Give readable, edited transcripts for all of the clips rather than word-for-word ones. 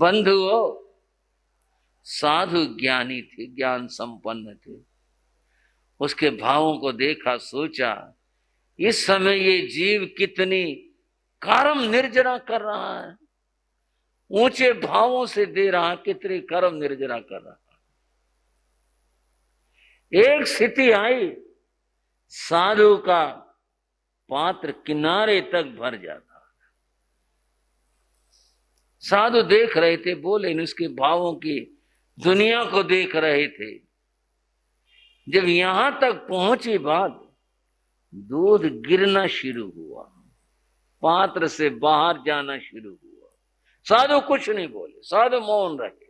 बंधुओं, साधु ज्ञानी थे, ज्ञान संपन्न थे। उसके भावों को देखा, सोचा इस समय ये जीव कितनी कर्म निर्जरा कर रहा है, ऊंचे भावों से दे रहा, कितनी कर्म निर्जरा कर रहा। एक स्थिति आई, साधु का पात्र किनारे तक भर जाता। साधु देख रहे थे, बोले उसके भावों की दुनिया को देख रहे थे। जब यहां तक पहुंची बात, दूध गिरना शुरू हुआ, पात्र से बाहर जाना शुरू हुआ। साधु कुछ नहीं बोले, साधु मौन रहे।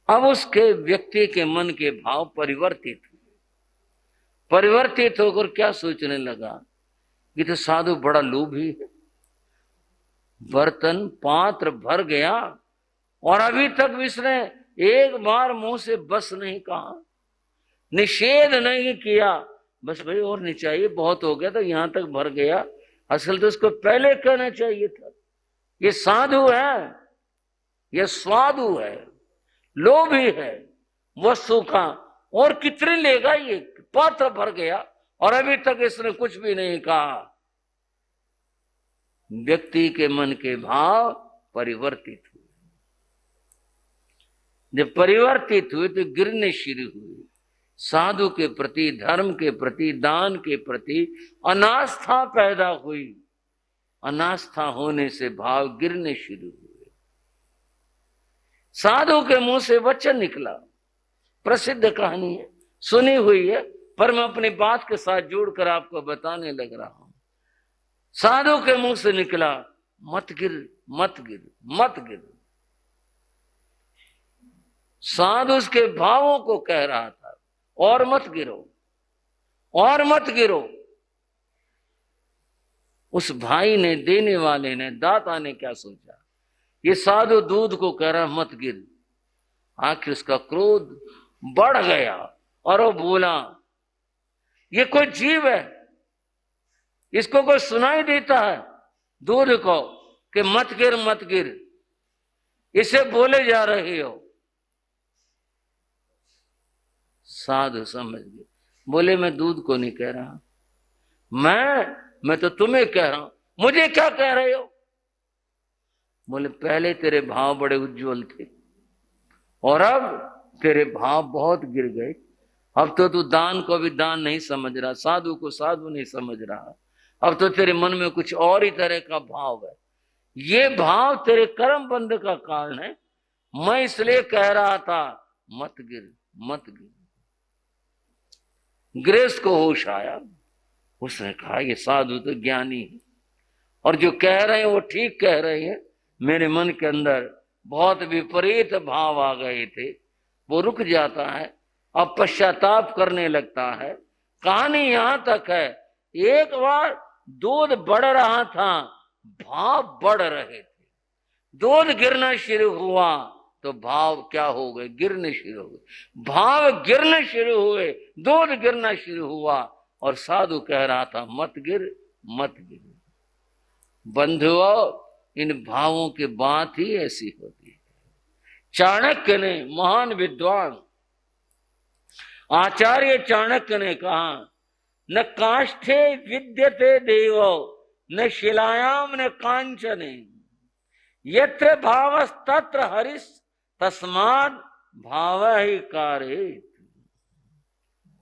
अब उसके व्यक्ति के मन के भाव परिवर्तित हुए। परिवर्तित होकर क्या सोचने लगा, ये तो साधु बड़ा लोभी है, बर्तन पात्र भर गया और अभी तक इसने एक बार मुंह से बस नहीं कहा, निषेध नहीं किया, बस भाई और नहीं चाहिए, बहुत हो गया, तो यहां तक भर गया। असल तो उसको पहले कहना चाहिए था, ये साधु है, ये स्वादु है, लोभी है वस्तु का, और कितने लेगा, ये पात्र भर गया और अभी तक इसने कुछ भी नहीं कहा। व्यक्ति के मन के भाव परिवर्तित हुए। जब परिवर्तित हुए तो गिरने शुरू हुए। साधु के प्रति, धर्म के प्रति, दान के प्रति अनास्था पैदा हुई। अनास्था होने से भाव गिरने शुरू हुए। साधु के मुंह से वचन निकला, प्रसिद्ध कहानी है, सुनी हुई है, पर मैं अपनी बात के साथ जोड़कर आपको बताने लग रहा हूं। साधु के मुंह से निकला, मत गिर, मत गिर, मत गिर। साधु उसके भावों को कह रहा था, और मत गिरो, और मत गिरो। उस भाई ने, देने वाले ने, दाता ने क्या सोचा, ये साधु दूध को कह रहा मत गिर। आखिर उसका क्रोध बढ़ गया और वो बोला, ये कोई जीव है, इसको कोई सुनाई देता है दूध को कि मत गिर, मत गिर, इसे बोले जा रहे हो। साधु समझ गए, बोले मैं दूध को नहीं कह रहा, मैं तो तुम्हें कह रहा हूं, मुझे क्या कह रहे हो। बोले पहले तेरे भाव बड़े उज्जवल थे और अब तेरे भाव बहुत गिर गए। अब तो तू दान को भी दान नहीं समझ रहा, साधु को साधु नहीं समझ रहा। अब तो तेरे मन में कुछ और ही तरह का भाव है। ये भाव तेरे कर्म बंध का कारण है। मैं इसलिए कह रहा था मत गिर, मत गिर। गृहस्थ को होश आया, उसने कहा ये साधु तो ज्ञानी है और जो कह रहे हैं वो ठीक कह रहे हैं। मेरे मन के अंदर बहुत विपरीत भाव आ गए थे, वो रुक जाता है, अब पश्चाताप करने लगता है। कहानी यहां तक है, एक बार दूध बढ़ रहा था, भाव बढ़ रहे थे, दूध गिरना शुरू हुआ तो भाव क्या हो गए, गिरने शुरू हो गए। भाव गिरने शुरू हुए, दूध गिरना शुरू हुआ और साधु कह रहा था मत गिर, मत गिर। बंधुओं, इन भावों की बात ही ऐसी होती है। चाणक्य ने, महान विद्वान आचार्य चाणक्य ने कहा, न काष्ठे विद्यते देवो न शिलायाम न कांचने, यत्र भावस्तत्र हरिस् तस्मात् भाव ही कारयेत्,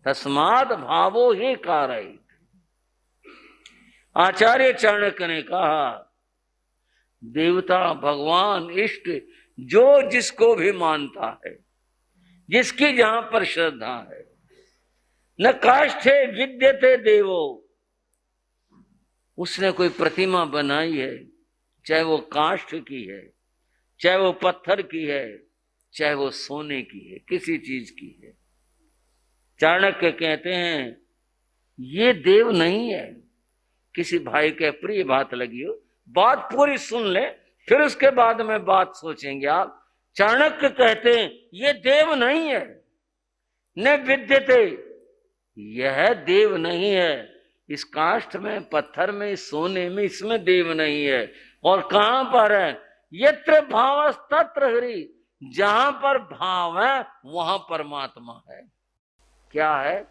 तस्मात् भावो ही कारयेत्। आचार्य चाणक्य ने कहा, देवता, भगवान, इष्ट, जो जिसको भी मानता है, जिसकी जहां पर श्रद्धा है, न काष्ठे विद्यते देवो, उसने कोई प्रतिमा बनाई है, चाहे वो काष्ठ की है, चाहे वो पत्थर की है, चाहे वो सोने की है, किसी चीज की है। चाणक्य कहते हैं ये देव नहीं है। किसी भाई के प्रिय बात लगी हो, बात पूरी सुन ले, फिर उसके बाद में बात सोचेंगे आप। चाणक्य कहते हैं ये देव नहीं है। न विद्यते, यह देव नहीं है। इस काष्ठ में, पत्थर में, सोने में, इसमें देव नहीं है। और कहां पर है? यत्र भावस् तत्र हरि, जहां पर भाव है वहां परमात्मा है। क्या है?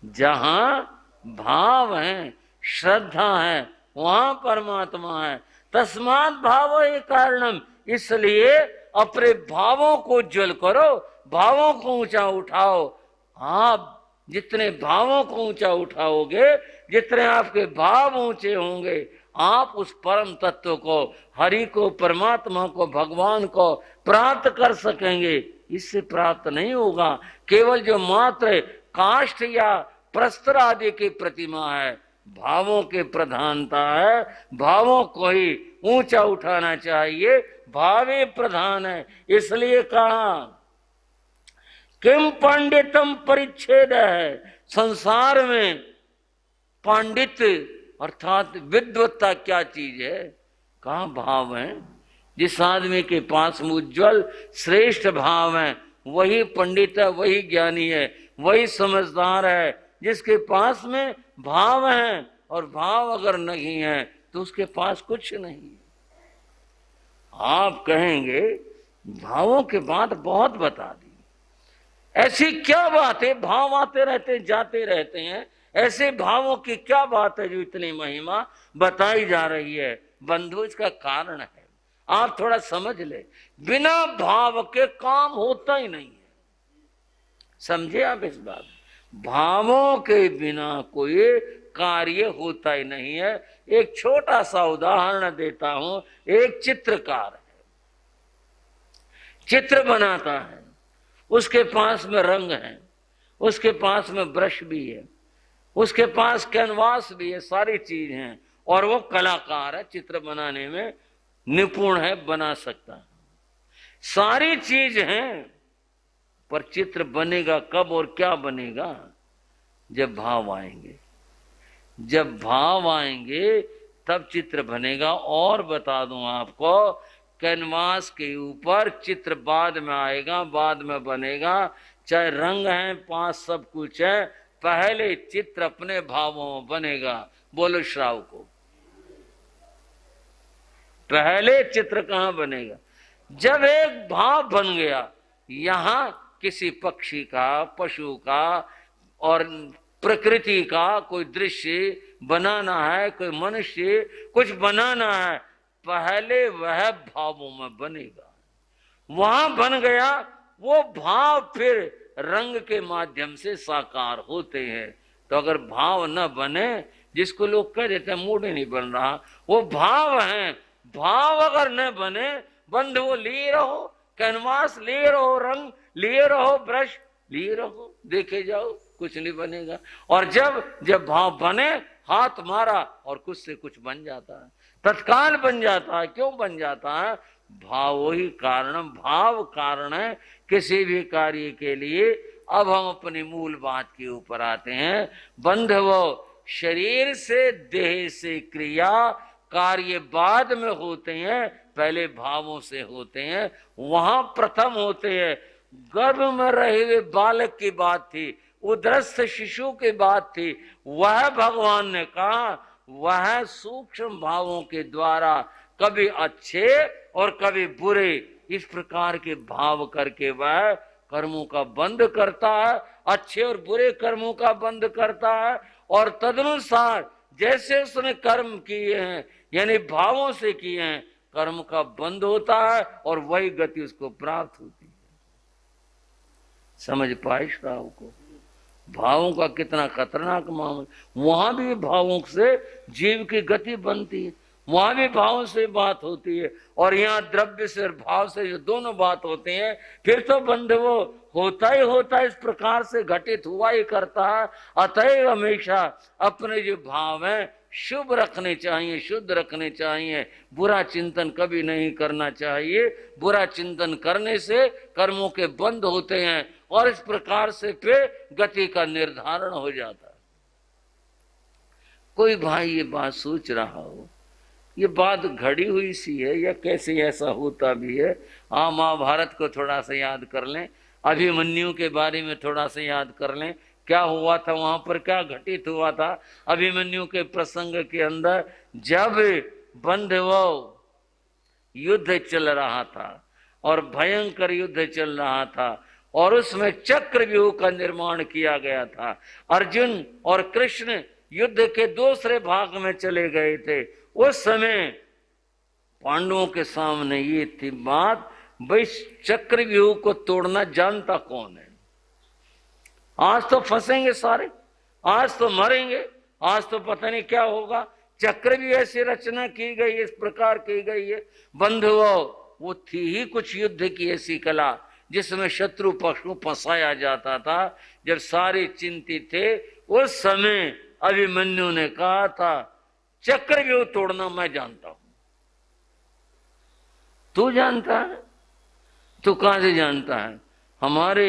जहां भाव है, श्रद्धा है, वहां परमात्मा है। तस्मात् भाव ही कारणम, इसलिए अपने भावों को उज्जवल करो, भावों को ऊंचा उठाओ। आप जितने भावों को ऊंचा उठाओगे, जितने आपके भाव ऊंचे होंगे, आप उस परम तत्व को, हरि को, परमात्मा को, भगवान को प्राप्त कर सकेंगे। इससे प्राप्त नहीं होगा केवल जो मात्र काष्ठ या प्रस्तर आदि की प्रतिमा है। भावों की प्रधानता है, भावों को ही ऊंचा उठाना चाहिए, भावे प्रधान है। इसलिए कहा किम पांडितम परिच्छेद है, संसार में पांडित्य अर्थात विद्वत्ता क्या चीज है? कहाँ भाव है। जिस आदमी के पास उज्ज्वल श्रेष्ठ भाव है वही पंडित है, वही ज्ञानी है, वही समझदार है। जिसके पास में भाव है, और भाव अगर नहीं है तो उसके पास कुछ नहीं है। आप कहेंगे भावों की बात बहुत बता दी, ऐसी क्या बात है? भाव आते रहते जाते रहते हैं, ऐसे भावों की क्या बात है जो इतनी महिमा बताई जा रही है? बंधु, इसका कारण है, आप थोड़ा समझ ले। बिना भाव के काम होता ही नहीं है। समझे आप इस बात? भावों के बिना कोई कार्य होता ही नहीं है। एक छोटा सा उदाहरण देता हूं। एक चित्रकार है, चित्र बनाता है, उसके पास में रंग है, उसके पास में ब्रश भी है, उसके पास कैनवास भी है, सारी चीज हैं, और वो कलाकार है, चित्र बनाने में निपुण है, बना सकता है, सारी चीज हैं। पर चित्र बनेगा कब और क्या बनेगा? जब भाव आएंगे। जब भाव आएंगे तब चित्र बनेगा। और बता दूं आपको, कैनवास के ऊपर चित्र बाद में आएगा, बाद में बनेगा। चाहे रंग है, पांच सब कुछ है, पहले चित्र अपने भावों में बनेगा। बोलो श्राव को, पहले चित्र कहां बनेगा? जब एक भाव बन गया, यहां किसी पक्षी का, पशु का और प्रकृति का कोई दृश्य बनाना है, कोई मनुष्य कुछ बनाना है, पहले वह भावों में बनेगा। वहां बन गया, वो भाव फिर रंग के माध्यम से साकार होते हैं। तो अगर भाव न बने, जिसको लोग कह देते हैं मूड ही नहीं बन रहा, वो भाव है। भाव अगर न बने, बंधु वो लिए रहो, कैनवास लिए रहो, रंग लिए रहो, ब्रश लिए रहो, देखे जाओ, कुछ नहीं बनेगा। और जब भाव बने, हाथ मारा और कुछ से कुछ बन जाता है, तत्काल बन जाता है। क्यों बन जाता है? भाव ही कारण, भाव कारण है किसी भी कार्य के लिए। अब हम अपनी मूल बात के ऊपर आते हैं। बंधवो, शरीर से, देह से क्रिया कार्य बाद में होते हैं, पहले भावों से होते हैं, वहां प्रथम होते हैं। गर्भ में रहे हुए बालक की बात थी, उदरस्थ शिशु की बात थी, वह भगवान ने कहा, वह सूक्ष्म भावों के द्वारा कभी अच्छे और कभी बुरे, इस प्रकार के भाव करके वह कर्मों का बंध करता है, अच्छे और बुरे कर्मों का बंध करता है। और तदनुसार जैसे उसने कर्म किए हैं, यानी भावों से किए हैं, कर्म का बंध होता है और वही गति उसको प्राप्त होती है। समझ पाए श्राव को? भावों का कितना खतरनाक मामला। वहां भी भावों से जीव की गति बनती है, वहां भी भावों से बात होती है, और यहाँ द्रव्य से और भाव से जो दोनों बात होते हैं, फिर तो बंधुओं होता ही होता है, इस प्रकार से घटित हुआ ही करता है। अतएव हमेशा अपने जो भाव है शुभ रखने चाहिए, शुद्ध रखने चाहिए। बुरा चिंतन कभी नहीं करना चाहिए। बुरा चिंतन करने से कर्मों के बंध होते हैं और इस प्रकार से फिर गति का निर्धारण हो जाता है। कोई भाई ये बात सोच रहा हो, ये बात घड़ी हुई सी है या कैसे ऐसा होता भी है? हाँ, महाभारत को थोड़ा सा याद कर लें, अभिमन्यु के बारे में थोड़ा सा याद कर लें, क्या हुआ था वहां पर, क्या घटित हुआ था। अभिमन्यु के प्रसंग के अंदर जब बंधुओं युद्ध चल रहा था और भयंकर युद्ध चल रहा था और उसमें चक्रव्यूह का निर्माण किया गया था। अर्जुन और कृष्ण युद्ध के दूसरे भाग में चले गए थे। उस समय पांडवों के सामने ये थी बात, भाई चक्रव्यूह को तोड़ना जानता कौन है? आज तो फंसेंगे सारे, आज तो मरेंगे, आज तो पता नहीं क्या होगा। चक्र भी ऐसी रचना की गई, इस प्रकार की गई है। बंधुओं, वो थी ही कुछ युद्ध की ऐसी कला जिसमें शत्रु पक्ष को फंसाया जाता था। जब सारे चिंतित थे उस समय अभिमन्यु ने कहा था चक्रव्यूह तोड़ना मैं जानता हूं। तू जानता है? तू कहां से जानता है? हमारे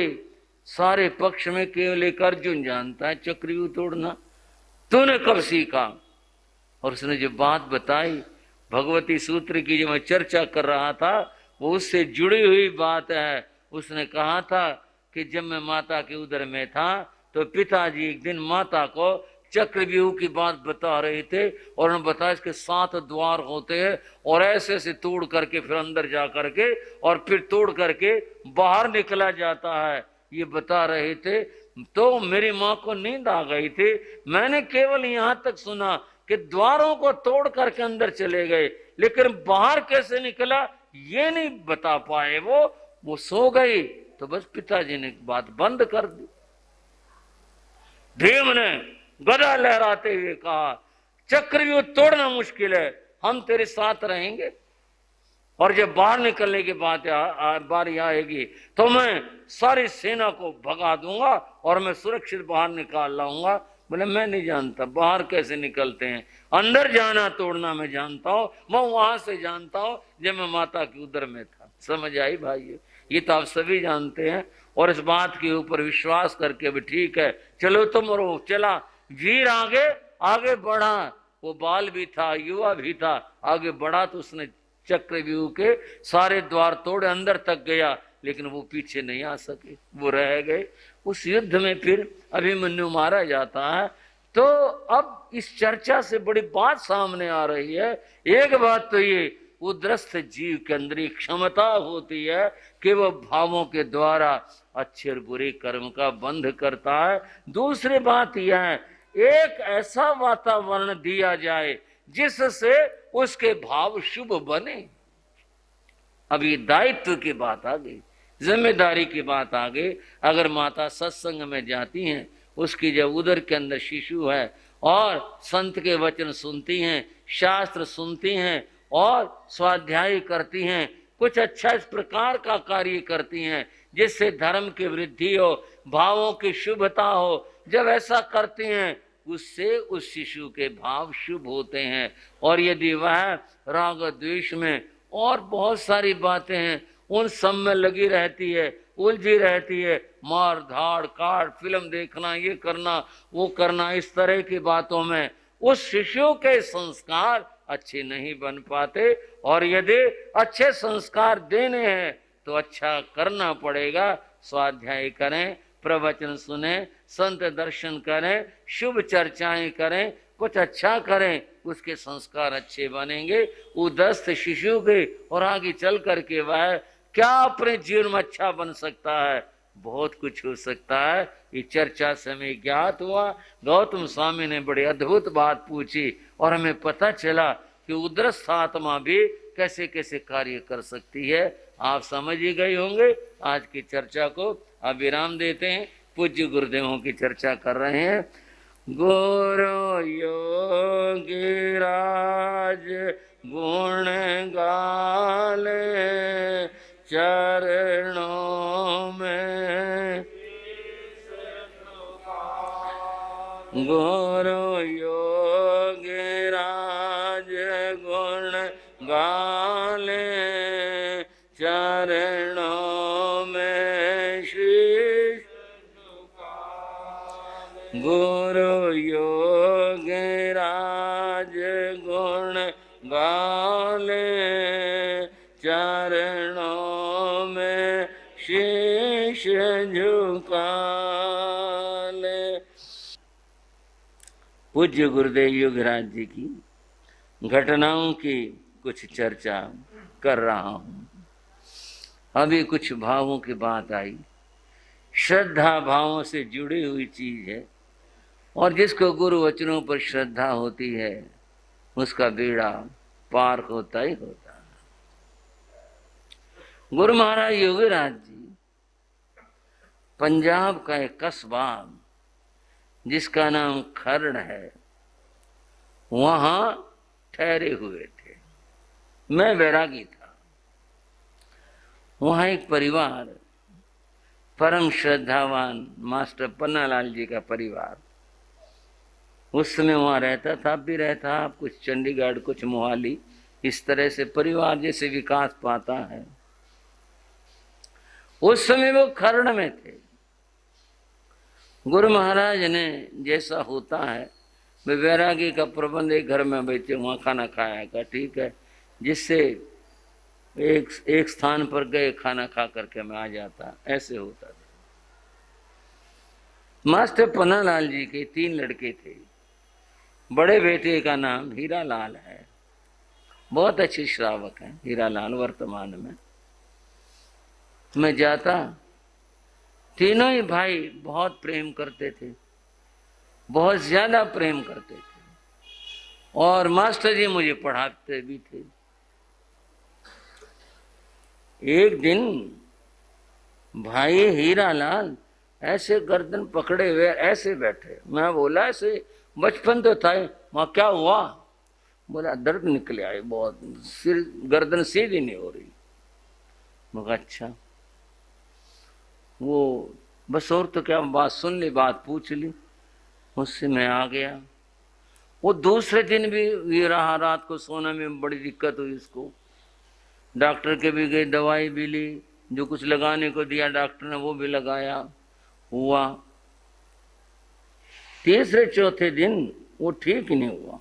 सारे पक्ष में केवल एक अर्जुन जानता है चक्रव्यूह तोड़ना। तूने कब सीखा? और उसने जो बात बताई भगवती सूत्र की, जो मैं चर्चा कर रहा था, वो उससे जुड़ी हुई बात है। उसने कहा था कि जब मैं माता के उदर में था तो पिताजी एक दिन माता को चक्रव्यूह की बात बता रहे थे और उन्होंने बताया इसके 7 द्वार होते हैं और ऐसे ऐसे तोड़ करके फिर अंदर जा करके और फिर तोड़ करके बाहर निकला जाता है, ये बता रहे थे। तो मेरी माँ को नींद आ गई थी। मैंने केवल यहां तक सुना कि द्वारों को तोड़ करके अंदर चले गए, लेकिन बाहर कैसे निकला ये नहीं बता पाए। वो सो गई। तो बस पिताजी ने बात बंद कर दी। भीम ने गदा लहराते हुए कहा चक्रव्यूह तोड़ना मुश्किल है, हम तेरे साथ रहेंगे और जब बाहर निकलने की बारी आएगी तो मैं सारी सेना को भगा दूंगा और मैं सुरक्षित बाहर निकाल लाऊंगा। बोले मैं नहीं जानता बाहर कैसे निकलते हैं, अंदर जाना तोड़ना मैं जानता हूं, मैं वहां से जानता हूं जब मैं माता के उदर में था। समझ आई भाइयों? ये तो आप सभी जानते हैं और इस बात के ऊपर विश्वास करके भी ठीक है, चलो तुम रो। चला वीर आगे आगे बढ़ा, वो बाल भी था युवा भी था, आगे बढ़ा तो उसने चक्रव्यूह के सारे द्वार तोड़े, अंदर तक गया, लेकिन वो पीछे नहीं आ सके, वो रह गए। उस युद्ध में फिर अभिमन्यु मारा जाता है। तो अब इस चर्चा से बड़ी बात सामने आ रही है। एक बात तो ये उद्रस्त जीव के अंदर एक क्षमता होती है कि वह भावों के द्वारा अच्छे और बुरे कर्म का बंध करता है। दूसरी बात यह है एक ऐसा वातावरण दिया जाए जिससे उसके भाव शुभ बने। अब ये दायित्व की बात आ गई, जिम्मेदारी की बात आ गई। अगर माता सत्संग में जाती हैं, उसकी जब उदर के अंदर शिशु है और संत के वचन सुनती हैं, शास्त्र सुनती हैं और स्वाध्याय करती हैं, कुछ अच्छा इस प्रकार का कार्य करती हैं जिससे धर्म की वृद्धि हो, भावों की शुभता हो, जब ऐसा करती हैं उससे उस शिशु के भाव शुभ होते हैं। और यदि वह राग द्वेष में और बहुत सारी बातें हैं उन सब में लगी रहती है, उलझी रहती है, मार धाड़ काट, फिल्म देखना, ये करना वो करना, इस तरह की बातों में उस शिशु के संस्कार अच्छे नहीं बन पाते। और यदि अच्छे संस्कार देने हैं तो अच्छा करना पड़ेगा। स्वाध्याय करें, प्रवचन सुने, संत दर्शन करें, शुभ चर्चाएं करें, कुछ अच्छा करें, उसके संस्कार अच्छे बनेंगे उदस्त शिशु के, और आगे चल करके वह क्या अपने जीवन में अच्छा बन सकता है, बहुत कुछ हो सकता है। ये चर्चा से हमें ज्ञात हुआ। गौतम स्वामी ने बड़ी अद्भुत बात पूछी और हमें पता चला कि उदरस्थ आत्मा भी कैसे कैसे कार्य कर सकती है। आप समझ ही गए होंगे। आज की चर्चा को अब विराम देते हैं। पूज्य गुरुदेवों की चर्चा कर रहे हैं। गुरु योगी राज गुण गाले चरणों में, गुरु योगी राज गुण गाले चरणों में शीश, गुरु योगी राज गुण गाले चरणों में शीश झुका ले। पूज्य गुरुदेव योगराज जी की घटनाओं की कुछ चर्चा कर रहा हूं। अभी कुछ भावों की बात आई। श्रद्धा भावों से जुड़ी हुई चीज है, और जिसको गुरु वचनों पर श्रद्धा होती है उसका बेड़ा पार होता ही होता है। गुरु महाराज योगीराज जी पंजाब का एक कस्बा जिसका नाम खरड़ है, वहां ठहरे हुए थे। मैं वैरागी था। वहां एक परिवार, परम श्रद्धावान मास्टर पन्नालाल जी का परिवार, उस समय वहां रहता था, अब भी रहता, कुछ चंडीगढ़ कुछ मोहाली, इस तरह से परिवार जैसे विकास पाता है। उस समय वो खरड़ में थे। गुरु महाराज ने जैसा होता है, वे वैरागी का प्रबंध एक घर में बैठे वहां खाना खाया का, ठीक है, जिससे एक स्थान पर गए खाना खा करके मैं आ जाता, ऐसे होता था। मास्टर पन्नालाल जी के 3 लड़के थे। बड़े बेटे का नाम हीरा लाल है, बहुत अच्छे श्रावक हैं हीरा लाल वर्तमान में। मैं जाता, तीनों ही भाई बहुत प्रेम करते थे, बहुत ज्यादा प्रेम करते थे, और मास्टर जी मुझे पढ़ाते भी थे। एक दिन भाई हीरा लाल ऐसे गर्दन पकड़े हुए ऐसे बैठे। मैं बोला ऐसे बचपन तो था, वहां क्या हुआ? बोला दर्द निकले आए बहुत, सिर गर्दन सीधी नहीं हो रही। मगर अच्छा, वो बस और तो क्या, बात सुन ली, बात पूछ ली, उससे मैं आ गया। वो दूसरे दिन भी ये रहा, रात को सोने में बड़ी दिक्कत हुई इसको। डॉक्टर के भी गए, दवाई भी ली, जो कुछ लगाने को दिया डॉक्टर ने वो भी लगाया, हुआ। तीसरे चौथे दिन वो ठीक ही नहीं हुआ।